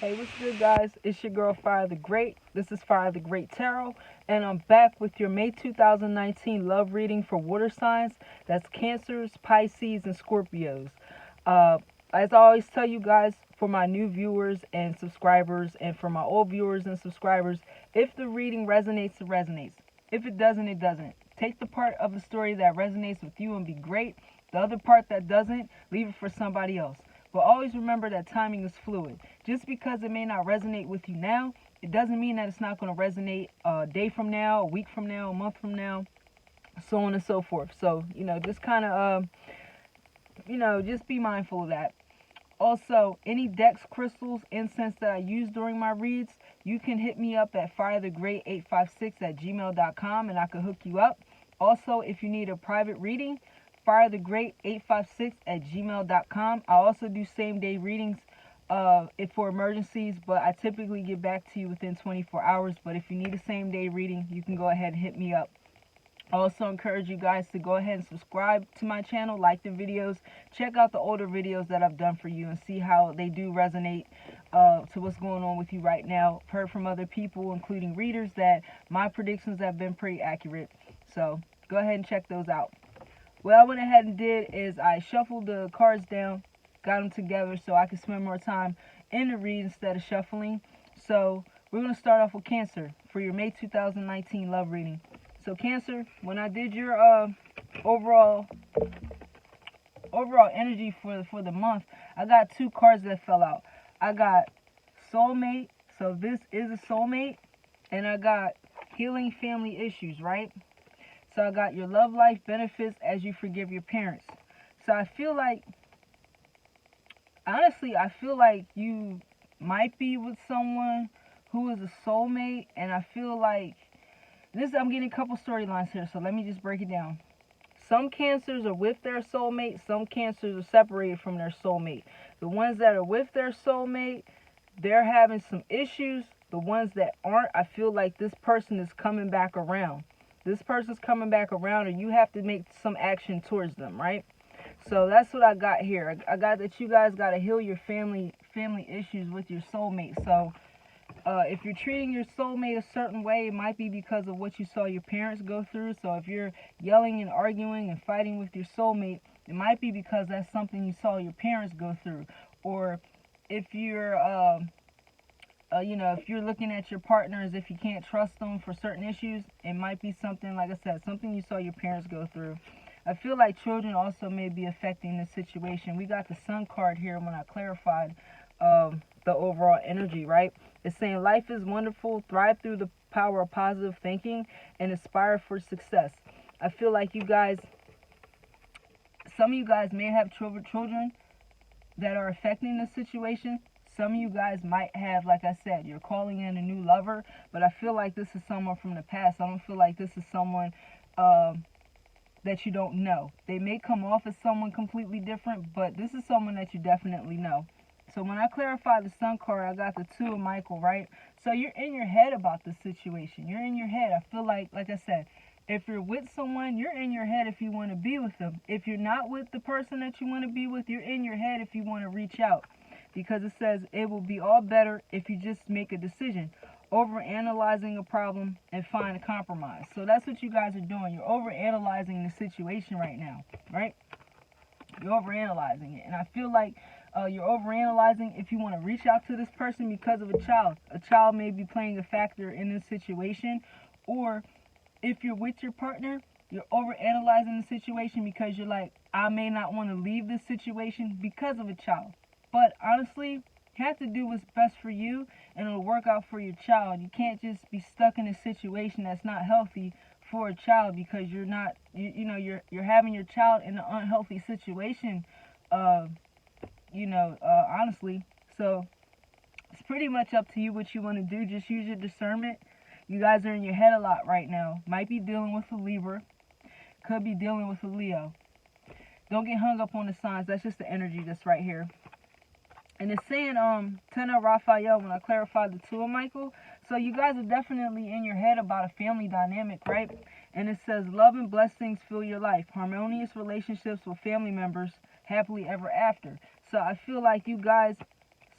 Hey, what's good, guys? It's your girl, Fire the Great. This is Fire the Great Tarot, and I'm back with your May 2019 love reading for water signs. That's Cancers, Pisces, and Scorpios. Uh, as I always tell you guys, for my new viewers and subscribers, and for my old viewers and subscribers, if the reading resonates, it resonates. If it doesn't, it doesn't. Take the part of the story that resonates with you and be great. The other part that doesn't, leave it for somebody else. But always remember that timing is fluid. Just because it may not resonate with you now, it doesn't mean that it's not going to resonate a day from now, a week from now, a month from now, so on and so forth. So, just kind of, just be mindful of that. Also, any decks, crystals, incense that I use during my reads, you can hit me up at firethegreat856@gmail.com and I can hook you up. Also, if you need a private reading, firethegreat856@gmail.com. I also do same day readings for emergencies, but I typically get back to you within 24 hours. But if you need a same day reading, you can go ahead and hit me up. I also encourage you guys to go ahead and subscribe to my channel, like the videos, check out the older videos that I've done for you and see how they do resonate to what's going on with you right now. I've heard from other people, including readers, that my predictions have been pretty accurate. So go ahead and check those out. What I went ahead and did is I shuffled the cards down, got them together so I could spend more time in the read instead of shuffling. So we're going to start off with Cancer for your May 2019 love reading. So Cancer, when I did your overall energy for the month, I got two cards that fell out. I got soulmate, so this is a soulmate, and I got healing family issues, right? So I got your love life benefits as you forgive your parents. So I feel like, honestly, I feel like you might be with someone who is a soulmate, and I feel like I'm getting a couple storylines here, so let me just break it down. Some Cancers are with their soulmate, some Cancers are separated from their soulmate. The ones that are with their soulmate, they're having some issues. The ones that aren't, I feel like this person is coming back around. This person's coming back around, and you have to make some action towards them, right? So that's what I got here. I got that you guys got to heal your family issues with your soulmate. So if you're treating your soulmate a certain way, it might be because of what you saw your parents go through. So if you're yelling and arguing and fighting with your soulmate, it might be because that's something you saw your parents go through. Or if you're if you're looking at your partner as if you can't trust them for certain issues, it might be something, like I said, something you saw your parents go through. I feel like children also may be affecting this situation. We got the Sun card here when I clarified the overall energy, right? It's saying life is wonderful, thrive through the power of positive thinking, and aspire for success. I feel like you guys, some of you guys may have children that are affecting this situation. Some of you guys might have, like I said, you're calling in a new lover, but I feel like this is someone from the past. I don't feel like this is someone that you don't know. They may come off as someone completely different, but this is someone that you definitely know. So when I clarify the Sun card, I got the Two of Michael, right? So you're in your head about this situation. You're in your head. I feel like I said, if you're with someone, you're in your head if you want to be with them. If you're not with the person that you want to be with, you're in your head if you want to reach out. Because it says it will be all better if you just make a decision. Over-analyzing a problem and find a compromise. So that's what you guys are doing. You're over-analyzing the situation right now, right? You're over-analyzing it. And I feel like you're over-analyzing if you want to reach out to this person because of a child. A child may be playing a factor in this situation. Or if you're with your partner, you're over-analyzing the situation because you're like, I may not want to leave this situation because of a child. But honestly, you have to do what's best for you, and it'll work out for your child. You can't just be stuck in a situation that's not healthy for a child because you're not, you're having your child in an unhealthy situation, honestly. So it's pretty much up to you what you want to do. Just use your discernment. You guys are in your head a lot right now. Might be dealing with a Libra. Could be dealing with a Leo. Don't get hung up on the signs. That's just the energy that's right here. And it's saying Ten of Raphael when I clarified the Two of Michael. So you guys are definitely in your head about a family dynamic, right? And it says love and blessings fill your life. Harmonious relationships with family members happily ever after. So I feel like you guys,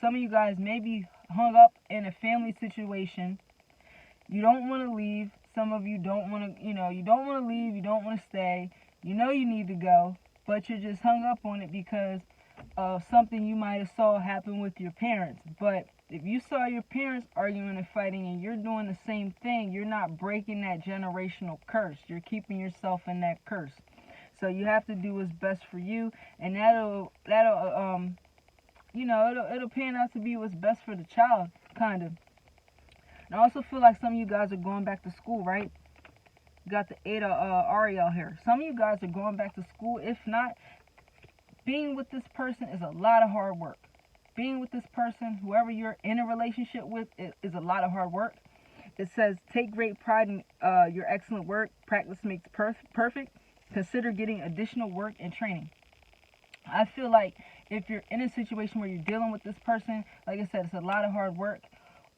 some of you guys may be hung up in a family situation. You don't want to leave. Some of you don't want to, you don't want to leave. You don't want to stay. You know you need to go, but you're just hung up on it because of something you might have saw happen with your parents. But if you saw your parents arguing and fighting and you're doing the same thing, you're not breaking that generational curse. You're keeping yourself in that curse. So you have to do what's best for you, and it'll pan out to be what's best for the child, kind of. And I also feel like some of you guys are going back to school, right? You got the 8 of Ariel here. Some of you guys are going back to school. If not, being with this person is a lot of hard work. Being with this person, whoever you're in a relationship with, is a lot of hard work. It says, take great pride in your excellent work. Practice makes perfect. Consider getting additional work and training. I feel like if you're in a situation where you're dealing with this person, like I said, it's a lot of hard work.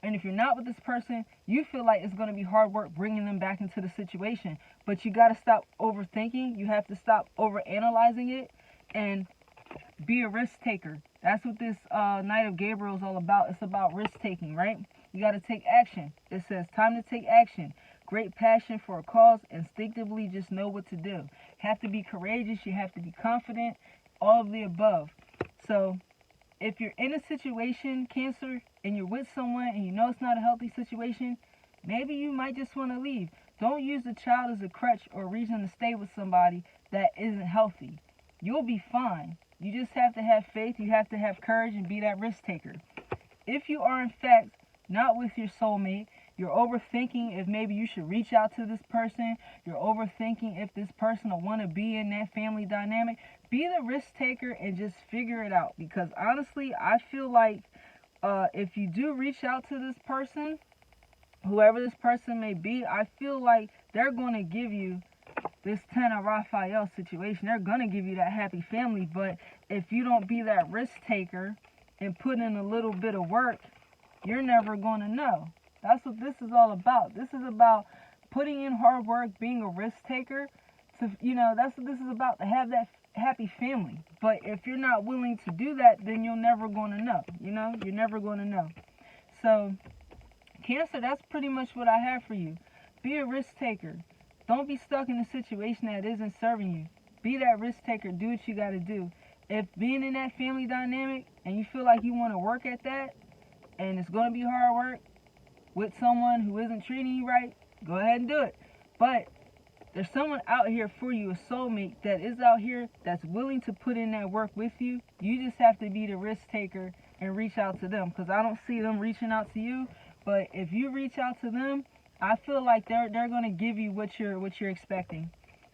And if you're not with this person, you feel like it's going to be hard work bringing them back into the situation. But you got to stop overthinking. You have to stop overanalyzing it and be a risk taker. That's what this Knight of Gabriel is all about. It's about risk taking, right? You got to take action. It says, time to take action. Great passion for a cause. Instinctively just know what to do. Have to be courageous. You have to be confident. All of the above. So if you're in a situation, Cancer, and you're with someone and you know it's not a healthy situation, maybe you might just want to leave. Don't use the child as a crutch or reason to stay with somebody that isn't healthy. You'll be fine. You just have to have faith. You have to have courage and be that risk taker. If you are in fact not with your soulmate, you're overthinking if maybe you should reach out to this person. You're overthinking if this person will want to be in that family dynamic. Be the risk taker and just figure it out. Because honestly, I feel like if you do reach out to this person, whoever this person may be, I feel like they're going to give you this 10 of Raphael situation. They're going to give you that happy family. But if you don't be that risk taker and put in a little bit of work, you're never going to know. That's what this is all about. This is about putting in hard work, being a risk taker. That's what this is about, to have that happy family. But if you're not willing to do that, then you're never going to know. You're never going to know. So, Cancer, that's pretty much what I have for you. Be a risk taker. Don't be stuck in a situation that isn't serving you. Be that risk taker. Do what you got to do. If being in that family dynamic and you feel like you want to work at that and it's going to be hard work with someone who isn't treating you right, go ahead and do it. But there's someone out here for you, a soulmate that is out here that's willing to put in that work with you. You just have to be the risk taker and reach out to them, because I don't see them reaching out to you. But if you reach out to them, I feel like they're going to give you what you're expecting.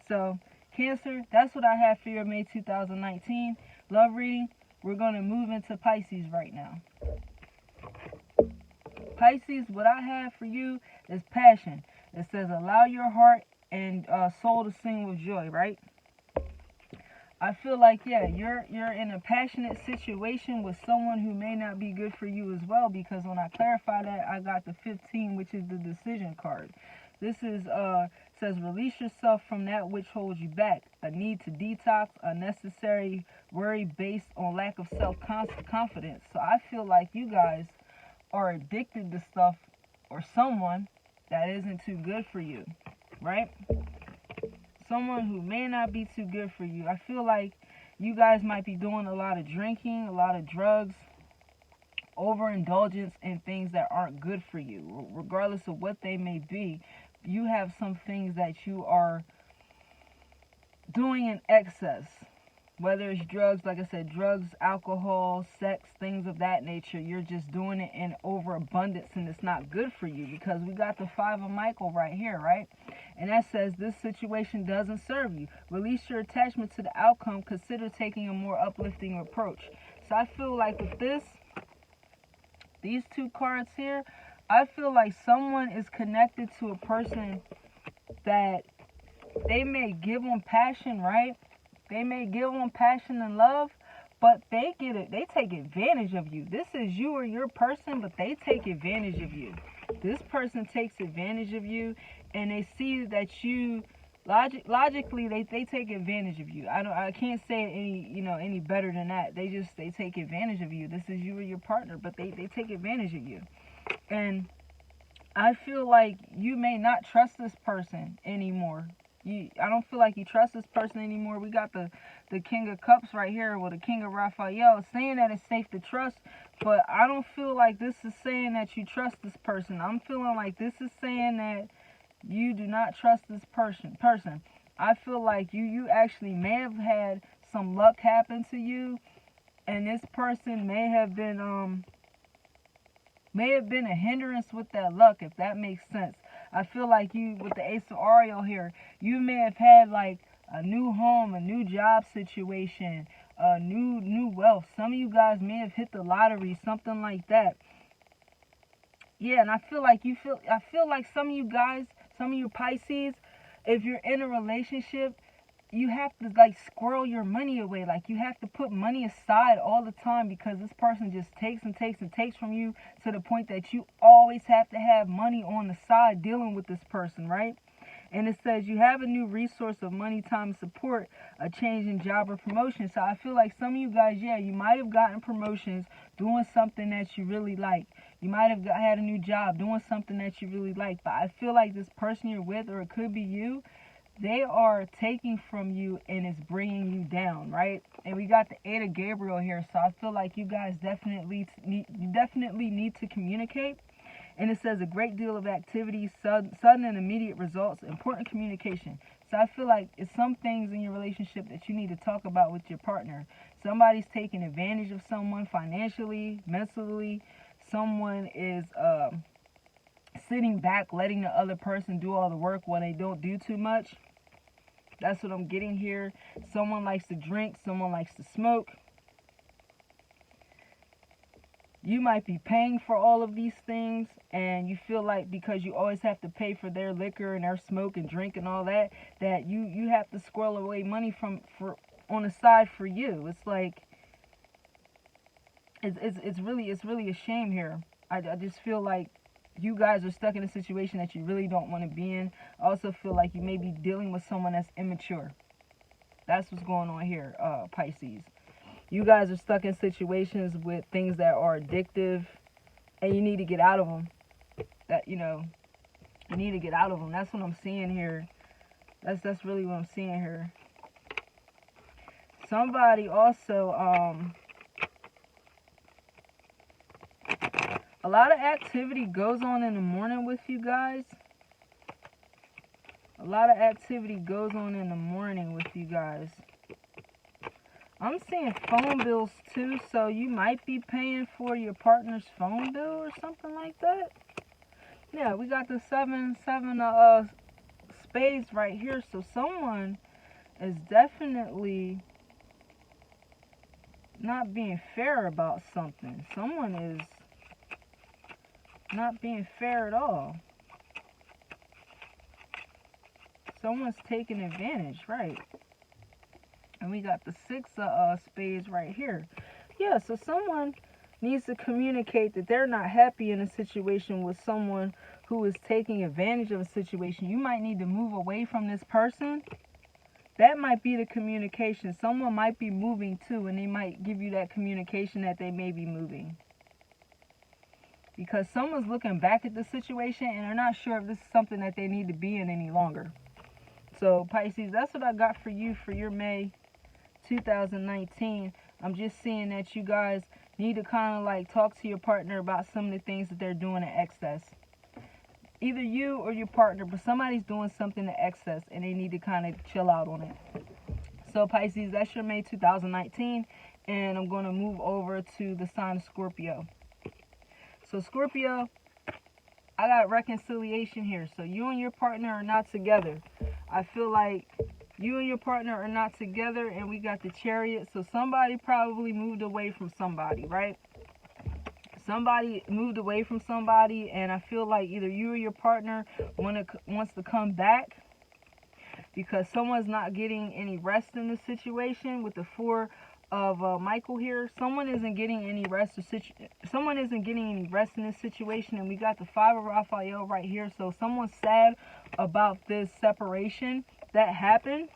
So, Cancer, that's what I have for your May 2019 love reading. We're going to move into Pisces right now. Pisces, what I have for you is passion. It says, allow your heart and soul to sing with joy, right? I feel like, yeah, you're in a passionate situation with someone who may not be good for you as well, because when I clarify that, I got the 15, which is the decision card. This is says, release yourself from that which holds you back. A need to detox, unnecessary worry based on lack of self-confidence. So I feel like you guys are addicted to stuff or someone that isn't too good for you, right? Someone who may not be too good for you. I feel like you guys might be doing a lot of drinking, a lot of drugs, overindulgence in things that aren't good for you. Regardless of what they may be, you have some things that you are doing in excess. Whether it's drugs, like I said, drugs, alcohol, sex, things of that nature, you're just doing it in overabundance, and it's not good for you, because we got the 5 of Michael right here, right? And that says this situation doesn't serve you. Release your attachment to the outcome. Consider taking a more uplifting approach. So I feel like with these 2 cards here, I feel like someone is connected to a person that they may give them passion, right? They may give them passion and love, but they take advantage of you. This is you or your person, but they take advantage of you. This person takes advantage of you, and they see that you Logically, they take advantage of you. I can't say it any better than that. They take advantage of you. This is you or your partner, but they take advantage of you. And I feel like you may not trust this person anymore. I don't feel like you trust this person anymore. We got the King of Cups right here with the King of Raphael saying that it's safe to trust, but I don't feel like this is saying that you trust this person. I'm feeling like this is saying that you do not trust this person. I feel like you actually may have had some luck happen to you, and this person may have been a hindrance with that luck, if that makes sense. I feel like you, with the Ace of Ariel here, you may have had like a new home, a new job situation, new wealth. Some of you guys may have hit the lottery, something like that. Yeah, and I feel like some of you guys, some of you Pisces, if you're in a relationship, you have to like squirrel your money away. Like you have to put money aside all the time, because this person just takes and takes and takes from you, to the point that you always have to have money on the side dealing with this person, right? And it says you have a new resource of money, time, and support, a change in job or promotion. So I feel like some of you guys, yeah, you might have gotten promotions doing something that you really like. You might have had a new job doing something that you really like. But I feel like this person you're with, or it could be you, they are taking from you and it's bringing you down, right? And we got the Eight of Gabriel here, so I feel like you guys definitely need to communicate. And it says a great deal of activity, sudden and immediate results, important communication. So I feel like it's some things in your relationship that you need to talk about with your partner. Somebody's taking advantage of someone financially, mentally. Someone is sitting back, letting the other person do all the work while they don't do too much. That's what I'm getting here. Someone likes to drink. Someone likes to smoke. You might be paying for all of these things, and you feel like because you always have to pay for their liquor and their smoke and drink and all that, that you have to squirrel away money for on the side for you. It's like it's really a shame here. I just feel like you guys are stuck in a situation that you really don't want to be in. I also feel like you may be dealing with someone that's immature. That's what's going on here, Pisces. You guys are stuck in situations with things that are addictive, and you need to get out of them. You need to get out of them. That's what I'm seeing here. That's really what I'm seeing here. Somebody also, a lot of activity goes on in the morning with you guys. A lot of activity goes on in the morning with you guys. I'm seeing phone bills too, so you might be paying for your partner's phone bill or something like that. Yeah, we got the seven spades right here, so someone is definitely not being fair about something. Someone is not being fair at all. Someone's taking advantage, right? And we got the six of spades right here. Yeah, so someone needs to communicate that they're not happy in a situation with someone who is taking advantage of a situation. You might need to move away from this person. That might be the communication. Someone might be moving too, and they might give you that communication that they may be moving. Because someone's looking back at the situation and they're not sure if this is something that they need to be in any longer. So, Pisces, that's what I got for you for your May 2019. I'm just seeing that you guys need to kind of like talk to your partner about some of the things that they're doing in excess. Either you or your partner, but somebody's doing something to excess and they need to kind of chill out on it. So, Pisces, that's your May 2019. And I'm going to move over to the sign of Scorpio. So, Scorpio, I got reconciliation here. So, you and your partner are not together. I feel like you and your partner are not together, and we got the Chariot. So somebody probably moved away from somebody, right? Somebody moved away from somebody, and I feel like either you or your partner wants to come back because someone's not getting any rest in this situation with the Four of Michael here. Someone isn't getting any rest. Someone isn't getting any rest in this situation, and we got the Five of Raphael right here. So someone's sad about this separation. that happened.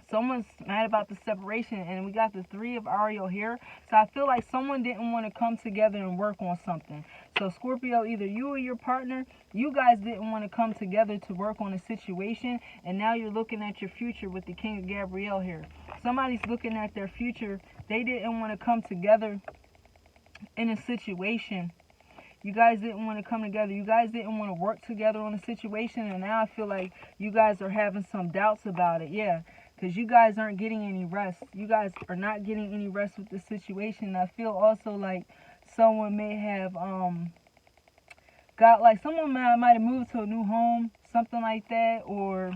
Someone's mad about the separation, and we got the 3 of Ariel here. So I feel like someone didn't want to come together and work on something. So Scorpio, either you or your partner, you guys didn't want to come together to work on a situation, and now you're looking at your future with the King of Gabriel here. Somebody's looking at their future. They didn't want to come together in a situation. You guys didn't want to come together. You guys didn't want to work together on a situation, and now I feel like you guys are having some doubts about it. Yeah. Because you guys aren't getting any rest. You guys are not getting any rest with this situation. I feel also like someone may have got, like, someone might have moved to a new home, something like that, or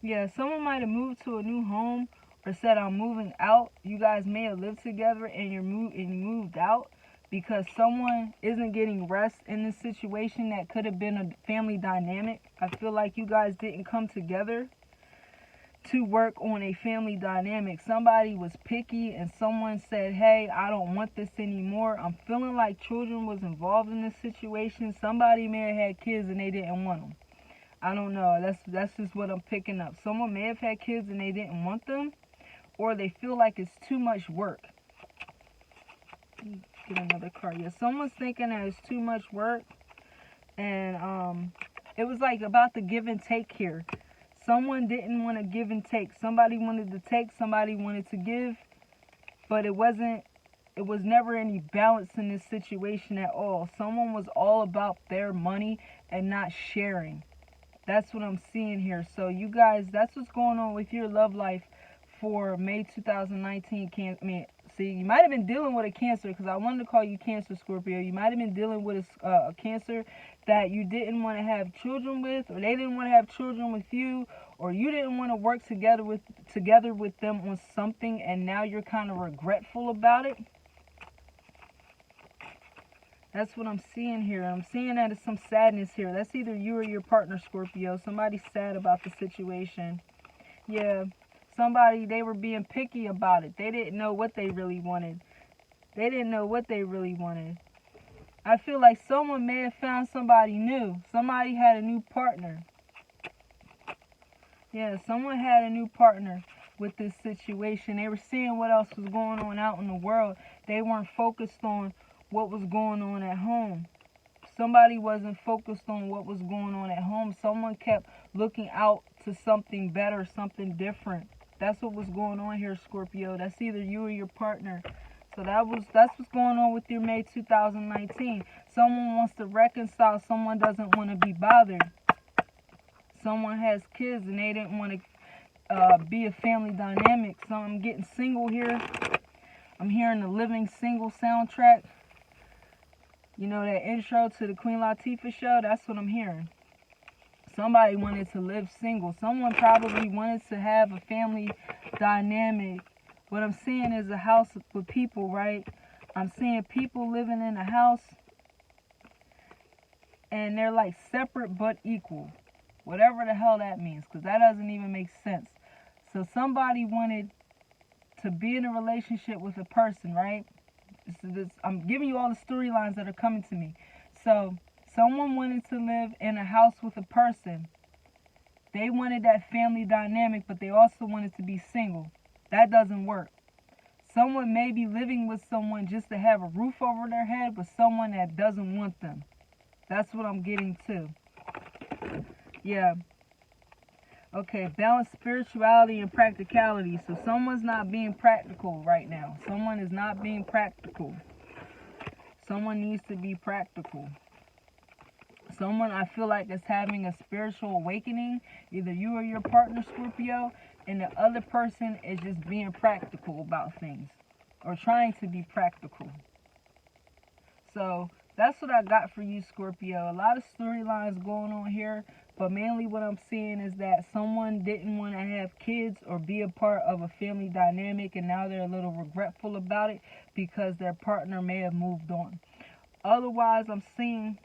yeah, someone might have moved to a new home or said, I'm moving out. You guys may have lived together and you moved out because someone isn't getting rest in this situation. That could have been a family dynamic. I feel like you guys didn't come together to work on a family dynamic. Somebody was picky and someone said, hey, I don't want this anymore. I'm feeling like children was involved in this situation. Somebody may have had kids and they didn't want them. I don't know. That's just what I'm picking up. Someone may have had kids and they didn't want them, or they feel like it's too much work. Get another card. Yeah, someone's thinking that it's too much work, and it was like about the give and take here. Someone didn't want to give and take. Somebody wanted to take, somebody wanted to give, but it was never any balance in this situation at all. Someone was all about their money and not sharing. That's what I'm seeing here. So you guys, that's what's going on with your love life for May 2019. See, you might have been dealing with a Cancer, because I wanted to call you Cancer, Scorpio. You might have been dealing with a Cancer that you didn't want to have children with, or they didn't want to have children with you, or you didn't want to work together with them on something, and now you're kind of regretful about it. That's what I'm seeing here. I'm seeing that it's some sadness here. That's either you or your partner, Scorpio. Somebody's sad about the situation. Yeah. Somebody, they were being picky about it. They didn't know what they really wanted. They didn't know what they really wanted. I feel like someone may have found somebody new. Somebody had a new partner. Yeah, someone had a new partner with this situation. They were seeing what else was going on out in the world. They weren't focused on what was going on at home. Somebody wasn't focused on what was going on at home. Someone kept looking out to something better, something different. That's what was going on here, Scorpio. That's either you or your partner. So that's what's going on with your May 2019. Someone wants to reconcile. Someone doesn't want to be bothered. Someone has kids and they didn't want to be a family dynamic. So I'm getting single here. I'm hearing the Living Single soundtrack. You know, that intro to the Queen Latifah show? That's what I'm hearing. Somebody wanted to live single. Someone probably wanted to have a family dynamic. What I'm seeing is a house with people, right? I'm seeing people living in a house, and they're like separate but equal. Whatever the hell that means, because that doesn't even make sense. So somebody wanted to be in a relationship with a person, right? I'm giving you all the storylines that are coming to me. So someone wanted to live in a house with a person. They wanted that family dynamic, but they also wanted to be single. That doesn't work. Someone may be living with someone just to have a roof over their head, but someone that doesn't want them. That's what I'm getting to. Yeah. Okay, balance spirituality and practicality. So someone's not being practical right now. Someone is not being practical. Someone needs to be practical. Someone, I feel like, is having a spiritual awakening. Either you or your partner, Scorpio, and the other person is just being practical about things, or trying to be practical. So that's what I got for you, Scorpio. A lot of storylines going on here, but mainly what I'm seeing is that someone didn't want to have kids or be a part of a family dynamic, and now they're a little regretful about it because their partner may have moved on. Otherwise, I'm seeing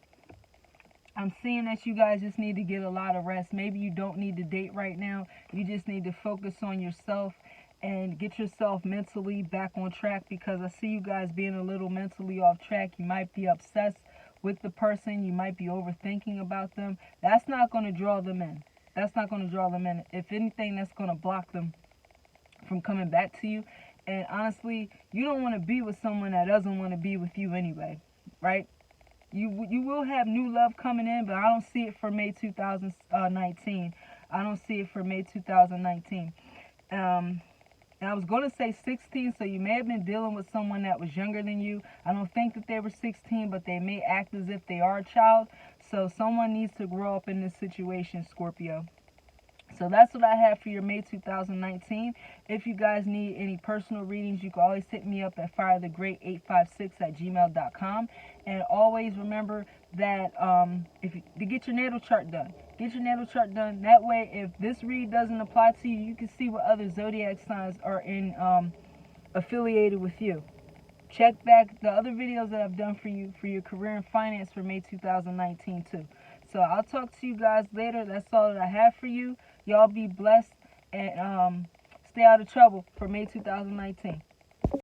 that you guys just need to get a lot of rest. Maybe you don't need to date right now. You just need to focus on yourself and get yourself mentally back on track, because I see you guys being a little mentally off track. You might be obsessed with the person. You might be overthinking about them. That's not going to draw them in. That's not going to draw them in. If anything, that's going to block them from coming back to you. And honestly, you don't want to be with someone that doesn't want to be with you anyway, right? You will have new love coming in, but I don't see it for May 2019. I don't see it for May 2019. And I was going to say 16, so you may have been dealing with someone that was younger than you. I don't think that they were 16, but they may act as if they are a child. So someone needs to grow up in this situation, Scorpio. So that's what I have for your May 2019. If you guys need any personal readings, you can always hit me up at firethegreat856@gmail.com. And always remember that to get your natal chart done. Get your natal chart done. That way, if this read doesn't apply to you, you can see what other zodiac signs are in affiliated with you. Check back the other videos that I've done for you for your career and finance for May 2019 too. So I'll talk to you guys later. That's all that I have for you. Y'all be blessed and stay out of trouble for May 2019.